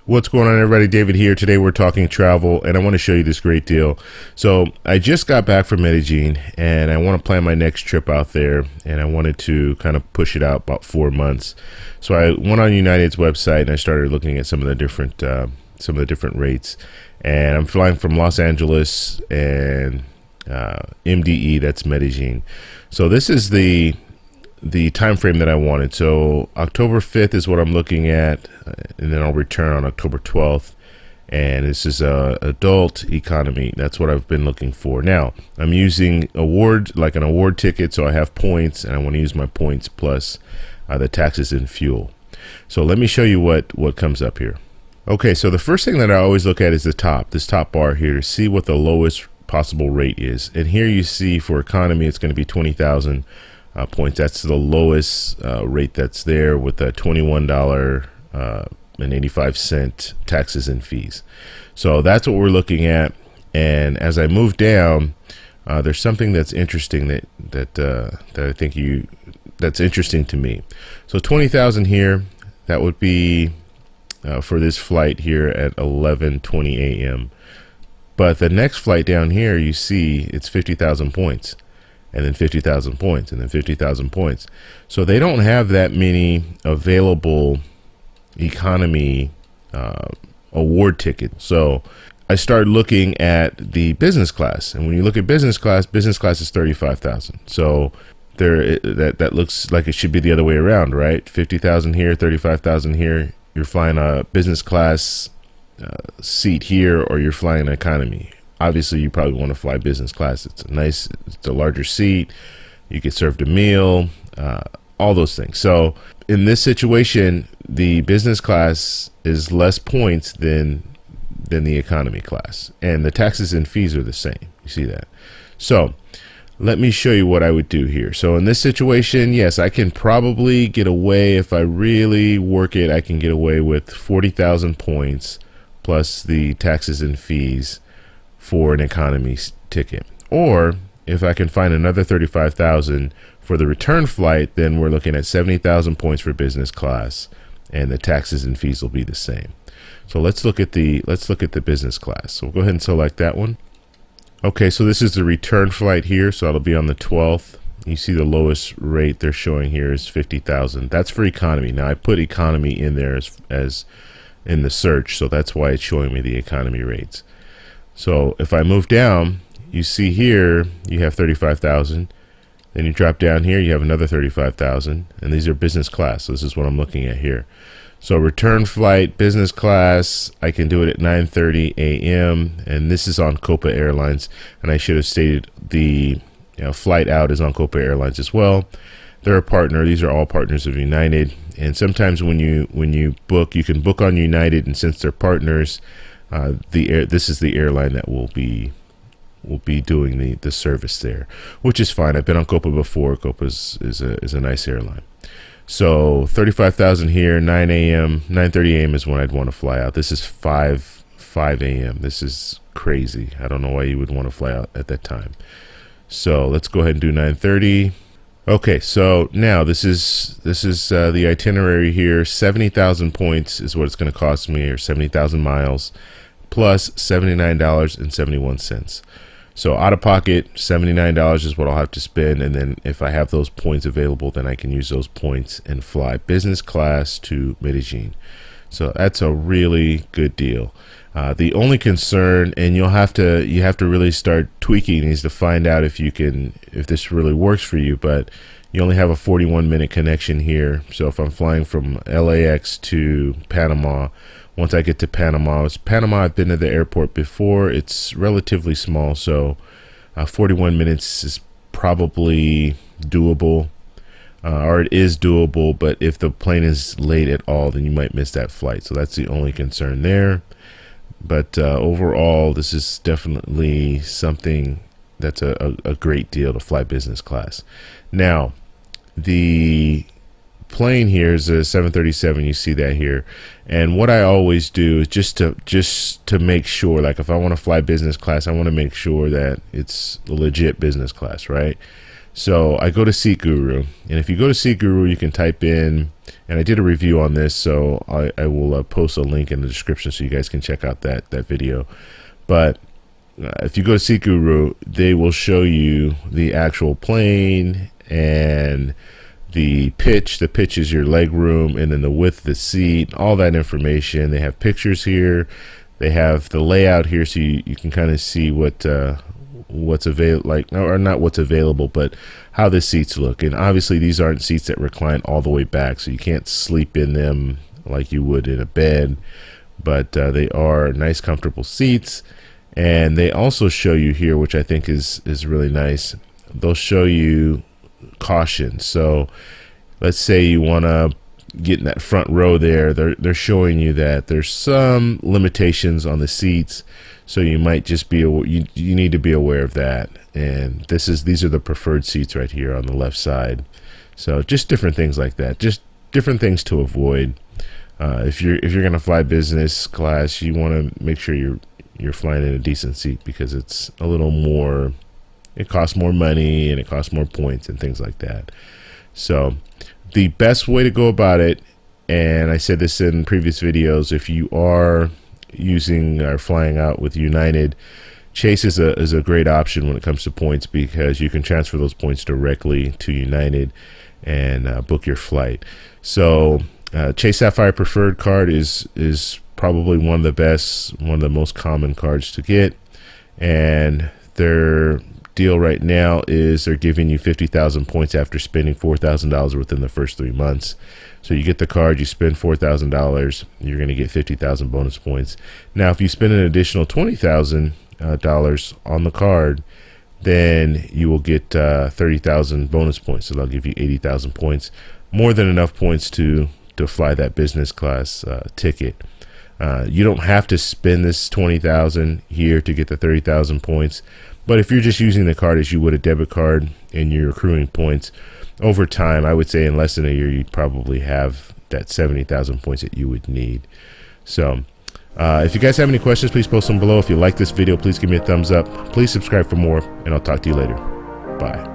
What's going on, everybody? David here. Today we're talking travel, and I want to show you this great deal. So I just got back from Medellin, and I want to plan my next trip out there, and I wanted to kind of push it out about 4 months. So I went on United's website, and I started looking at some of the different rates. And I'm flying from Los Angeles and MDE, that's Medellin. So this is the time frame that I wanted. So October 5th is what I'm looking at, and then I'll return on October 12th. And this is adult economy. That's what I've been looking for. Now I'm using an award ticket, so I have points, and I want to use my points plus the taxes and fuel. So let me show you what comes up here. Okay, so the first thing that I always look at is this top bar here to see what the lowest possible rate is. And here you see for economy, it's going to be 20,000 points. That's the lowest rate that's there, with a $21.85 taxes and fees. So that's what we're looking at. And as I move down, there's something that's interesting that I think that's interesting to me. So 20,000 here, that would be for this flight here at 11:20 a.m. But the next flight down here, you see it's 50,000 points, and then 50,000 points, and then 50,000 points. So they don't have that many available economy award tickets. So I started looking at the business class, and when you look at business class is 35,000. So that looks like it should be the other way around, right? 50,000 here, 35,000 here. You're flying a business class seat here, or you're flying economy. Obviously, you probably want to fly business class. It's a larger seat. You get served a meal, all those things. So in this situation, the business class is less points than the economy class, and the taxes and fees are the same. You see that? So let me show you what I would do here. So in this situation, yes, I can probably get away, if I really work it, I can get away with 40,000 points plus the taxes and fees for an economy ticket. Or if I can find another 35,000 for the return flight, then we're looking at 70,000 points for business class, and the taxes and fees will be the same. So let's look at the business class. So we'll go ahead and select that one. Okay, so this is the return flight here, so it'll be on the 12th. You see the lowest rate they're showing here is 50,000. That's for economy. Now I put economy in there as in the search, so that's why it's showing me the economy rates. So if I move down, you see here you have 35,000. Then you drop down here, you have another 35,000, and these are business class. So this is what I'm looking at here. So return flight, business class, I can do it at 9:30 a.m. and this is on Copa Airlines. And I should have stated the flight out is on Copa Airlines as well. They're a partner. These are all partners of United. And sometimes when you book, you can book on United, and since they're partners, this is the airline that will be doing the service there, which is fine. I've been on Copa before. Copa is a nice airline. So 35,000 here, 9:30 a.m. is when I'd want to fly out. This is 5 a.m. This is crazy. I don't know why you would want to fly out at that time. So let's go ahead and do 9:30. Okay, so now this is the itinerary here. 70,000 points is what it's going to cost me, or 70,000 miles, plus $79.71. So out of pocket, $79 is what I'll have to spend, and then if I have those points available, then I can use those points and fly business class to Medellin. So that's a really good deal. The only concern, and you have to really start tweaking these to find out if this really works for you, but you only have a 41-minute connection here. So if I'm flying from LAX to Panama, once I get to Panama, I've been to the airport before. It's relatively small, so 41 minutes is probably doable, or it is doable, but if the plane is late at all, then you might miss that flight. So that's the only concern there. But overall, this is definitely something that's a great deal to fly business class. Now, the plane here is a 737. You see that here, and what I always do is just to make sure, like if I want to fly business class, I want to make sure that it's a legit business class, right? So I go to Seat Guru, and if you go to Seat Guru, you can type in, and I did a review on this, so I will post a link in the description so you guys can check out that video. But if you go to Seat Guru, they will show you the actual plane and the pitch. The pitch is your leg room, and then the width of the seat, all that information. They have pictures here. They have the layout here, so you can kind of see what's available, or not what's available, but how the seats look. And obviously these aren't seats that recline all the way back, so you can't sleep in them like you would in a bed, but they are nice, comfortable seats. And they also show you here, which I think is really nice, they'll show you caution. So let's say you want to get in that front row there, they're showing you that there's some limitations on the seats, so you might just be you need to be aware of that. And these are the preferred seats right here on the left side. So just different things like that, just different things to avoid. If you're gonna fly business class, you want to make sure you're flying in a decent seat, because it's a little more, it costs more money and it costs more points and things like that. So the best way to go about it, and I said this in previous videos, if you are using or flying out with United, Chase is a great option when it comes to points, because you can transfer those points directly to United and book your flight. So Chase Sapphire Preferred card is probably one of the best, one of the most common cards to get, and their deal right now is they're giving you 50,000 points after spending $4,000 within the first 3 months. So you get the card, you spend $4,000, you're going to get 50,000 bonus points. Now if you spend an additional $20,000 on the card, then you will get 30,000 bonus points. So they'll give you 80,000 points, more than enough points to fly that business class ticket. You don't have to spend this 20,000 here to get the 30,000 points, but if you're just using the card as you would a debit card and you're accruing points over time, I would say in less than a year you'd probably have that 70,000 points that you would need. So if you guys have any questions, please post them below. If you like this video, please give me a thumbs up. Please subscribe for more, and I'll talk to you later. Bye.